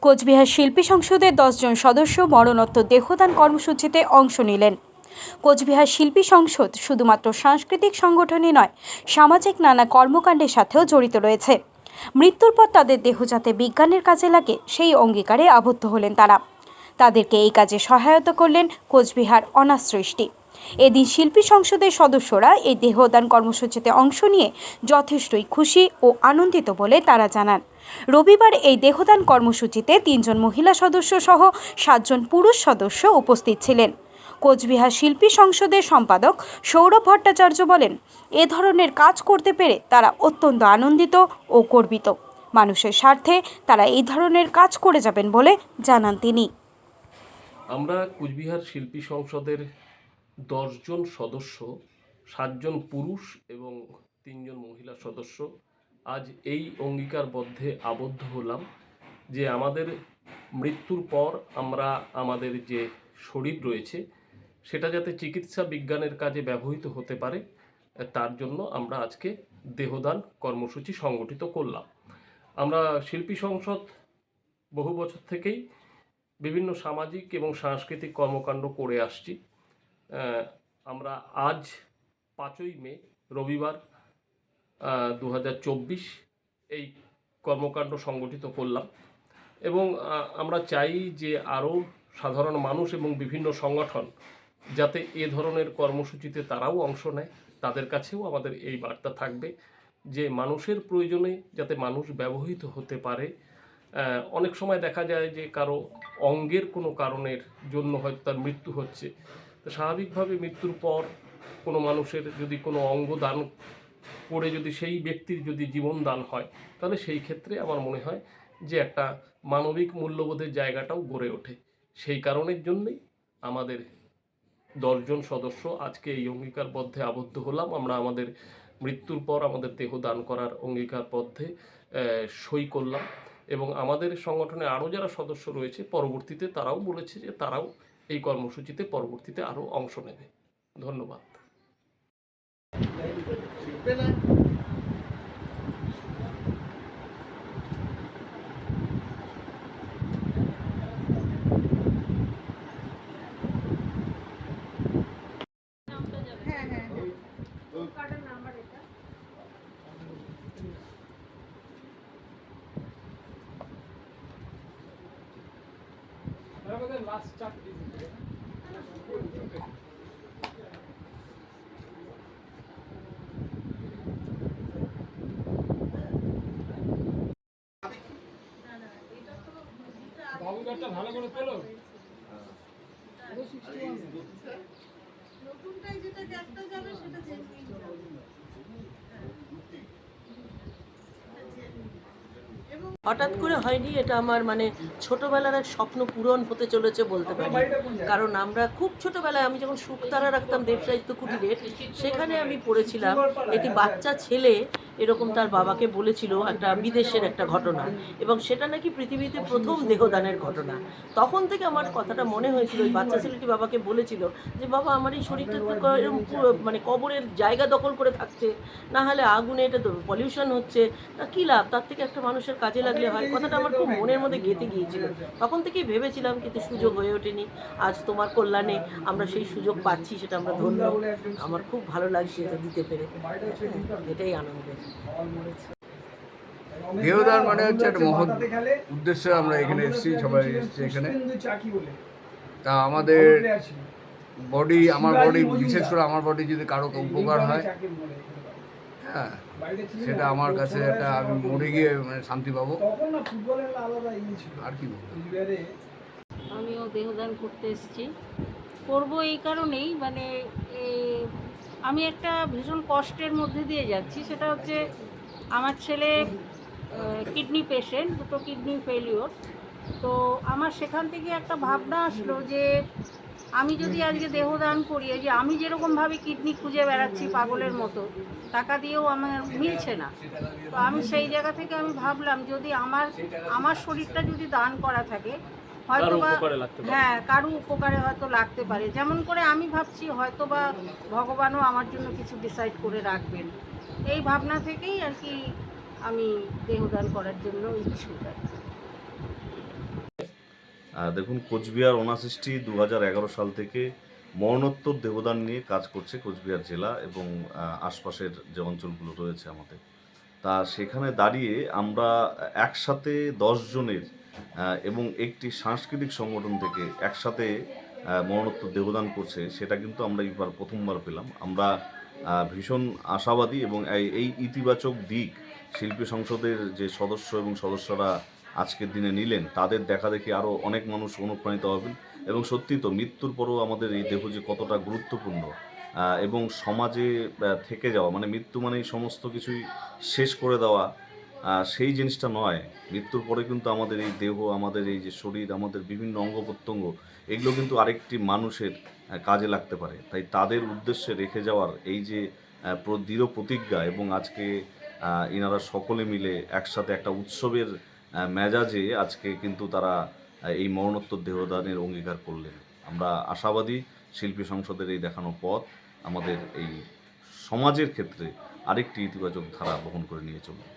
কোচবিহার শিল্পী সংসদের 10 জন সদস্য মরণোত্তর দেহদান কর্মসূচিতে অংশ নিলেন। কোচবিহার শিল্পী সংসদ শুধুমাত্র সাংস্কৃতিক সংগঠনই নয়, সামাজিক নানা কর্মকাণ্ডের সাথেও জড়িত রয়েছে। মৃত্যুর পর তাদের দেহ যাতে বিজ্ঞানের কাজে লাগে সেই অঙ্গীকারে আবদ্ধ হলেন তারা। তাদেরকে এই কাজে সহায়তা করলেন কোচবিহার অনাথ সৃষ্টি। এদিন শিল্পী সংসদের সদস্যরা এই দেহদান কর্মসূচিতে অংশ নিয়ে যথেষ্টই খুশি ও আনন্দিত বলে তারা জানান। রবিবার এই দেহদান কর্মসূচিতে 3 জন মহিলা সদস্য সহ 7 জন পুরুষ সদস্য উপস্থিত ছিলেন। কোচবিহার শিল্পী সংসদের সম্পাদক সৌরভ ভট্টাচার্য বলেন, এ ধরনের কাজ করতে পেরে তারা অত্যন্ত আনন্দিত ও গর্বিত। মানুষের স্বার্থে তারা এই ধরনের কাজ করে যাবেন বলে জানান তিনি। আমরা কোচবিহার শিল্পী সংসদের 10 জন সদস্য, 7 জন পুরুষ এবং 3 জন মহিলা সদস্য আজ এই অঙ্গীকারবদ্ধে আবদ্ধ হলাম যে আমাদের মৃত্যুর পর আমরা আমাদের যে শরীর রয়েছে সেটা যাতে চিকিৎসা বিজ্ঞানের কাজে ব্যবহৃত হতে পারে, তার জন্য আমরা আজকে দেহদান কর্মসূচি সংগঠিত করলাম। আমরা শিল্পী সংসদ বহু বছর থেকেই বিভিন্ন সামাজিক এবং সাংস্কৃতিক কর্মকাণ্ড করে আসছি। আমরা আজ 5ই মে রবিবার 2024 এই কর্মকাণ্ড সংগঠিত করলাম এবং আমরা চাই যে আরও সাধারণ মানুষ এবং বিভিন্ন সংগঠন যাতে এ ধরনের কর্মসূচিতে তারাও অংশ নেয়। তাদের কাছেও আমাদের এই বার্তা থাকবে যে মানুষের প্রয়োজনে যাতে মানুষ ব্যবহৃত হতে পারে। অনেক সময় দেখা যায় যে কারো অঙ্গের কোনো কারণের জন্য হয়তো তার মৃত্যু হচ্ছে, তো স্বাভাবিকভাবে মৃত্যুর পর কোনো মানুষের যদি কোনো অঙ্গ দান করে যদি সেই ব্যক্তির যদি জীবন দান হয়, তাহলে সেই ক্ষেত্রে আমার মনে হয় যে একটা মানবিক মূল্যবোধের জায়গাটাও গড়ে ওঠে। সেই কারণের জন্যই আমাদের 10 জন সদস্য আজকে এই অঙ্গীকারবদ্ধে আবদ্ধ হলাম। আমরা আমাদের মৃত্যুর পর আমাদের দেহ দান করার অঙ্গীকারবদ্ধে সই করলাম এবং আমাদের সংগঠনে আরও যারা সদস্য রয়েছে পরবর্তীতে তারাও বলেছে যে তারাও এই কর্মসূচিতে পরবর্তীতে আরও অংশ নেবে। ধন্যবাদ। বাবুদারটা ভালো করে তোলো। নতুনটাই যেটা ক্যাপটা যাবে সেটা জেনুইন যাবে। হঠাৎ করে হয়নি, এটা আমার মানে ছোটবেলার এক স্বপ্ন পূরণ হতে চলেছে বলতে পারি। কারণ আমরা খুব ছোটবেলায় আমি যখন শুকতারা রাখতাম দেব সাহিত্য কুটিরের, সেখানে আমি পড়েছিলাম একটি বাচ্চা ছেলে এরকম তার বাবাকে বলেছিল একটা বিদেশের একটা ঘটনা, এবং সেটা নাকি পৃথিবীতে প্রথম দেহদানের ঘটনা। তখন থেকে আমার কথাটা মনে হয়েছিল, ওই বাচ্চা ছেলেটি বাবাকে বলেছিল যে বাবা আমার এই শরীরটা এরকম মানে কবরের জায়গা দখল করে থাকছে, না হলে আগুনে এটা পলিউশন হচ্ছে, তা কী লাভ, তার থেকে একটা মানুষের কাজে লাগলে হয়। কথাটা আমার খুব মনের মধ্যে গেঁথে গিয়েছিল। তখন থেকেই ভেবেছিলাম, কিন্তু সুযোগ হয়ে ওঠেনি। আজ তোমার কল্যাণে আমরা সেই সুযোগ পাচ্ছি, সেটা আমরা ধন্য। আমার খুব ভালো লাগছে এটা দিতে পেরে, এটাই আনন্দের। দেহদান মানে হচ্ছে একটা মহৎ উদ্দেশ্যে আমরা এখানে এসেছি, সবাই এসেছি এখানে। তা আমাদের বডি, আমার বডি, বিশেষ করে আমার বডি যদি কারো উপকার হয়, হ্যাঁ, সেটা আমার কাছে একটা, আমি মরে গিয়ে মানে শান্তি পাবো। আর কি বলবো, আমিও দেহদান করতে এসেছি। করবো এই কারণেই, মানে আমি একটা ভীষণ কষ্টের মধ্যে দিয়ে যাচ্ছি। সেটা হচ্ছে আমার ছেলে কিডনি পেশেন্ট, দুটো কিডনি ফেলিওর। তো আমার সেখান থেকে একটা ভাবনা আসলো যে আমি যদি আজকে দেহদান করি, যে আমি যেরকমভাবে কিডনি খুঁজে বেড়াচ্ছি পাগলের মতো, টাকা দিয়েও আমার মিলছে না। তো আমি সেই জায়গা থেকে আমি ভাবলাম যদি আমার শরীরটা যদি দান করা থাকে, হয়তো বা উপকারে লাগতে পারে। হ্যাঁ কারো উপকারে হয়তো লাগতে পারে, যেমন করে আমি ভাবছি হয়তো বা ভগবানও আমার জন্য কিছু ডিসাইড করে রাখবেন, এই ভাবনা থেকেই আর কি আমি দেহদান করার জন্য ইচ্ছুক আর কি। দেখুন, কোচবিহার অনাসৃষ্টি 2011 সাল থেকে মরণোত্তর দেহদান নিয়ে কাজ করছে কোচবিহার জেলা এবং আশপাশের যে অঞ্চলগুলো রয়েছে আমাদের। তা সেখানে দাঁড়িয়ে আমরা একসাথে 10 জনের এবং একটি সাংস্কৃতিক সংগঠন থেকে একসাথে মরণোত্তর দেহদান করছে, সেটা কিন্তু আমরা এইবার প্রথমবার পেলাম। আমরা ভীষণ আশাবাদী এবং এই ইতিবাচক দিক শিল্পী সংসদের যে সদস্য এবং সদস্যরা আজকের দিনে নিলেন, তাদের দেখা দেখি আরও অনেক মানুষ অনুপ্রাণিত হবেন। এবং সত্যি তো মৃত্যুর পরেও আমাদের এই দেহ যে কতটা গুরুত্বপূর্ণ এবং সমাজে থেকে যাওয়া, মানে মৃত্যু মানেই সমস্ত কিছুই শেষ করে দেওয়া, সেই জিনিসটা নয়। মৃত্যুর পরে কিন্তু আমাদের এই দেহ, আমাদের এই যে শরীর, আমাদের বিভিন্ন অঙ্গ প্রত্যঙ্গ, এগুলো কিন্তু আরেকটি মানুষের কাজে লাগতে পারে। তাই তাদের উদ্দেশ্যে রেখে যাওয়ার এই যে দৃঢ় প্রতিজ্ঞা, এবং আজকে ইনারা সকলে মিলে একসাথে একটা উৎসবের মেজাজে আজকে কিন্তু তারা এই মরণোত্তর দেহদানের অঙ্গীকার করলেন। আমরা আশাবাদী শিল্পী সংসদের এই দেখানো পথ আমাদের এই সমাজের ক্ষেত্রে আরেকটি ইতিবাচক ধারা বহন করে নিয়ে চলবে।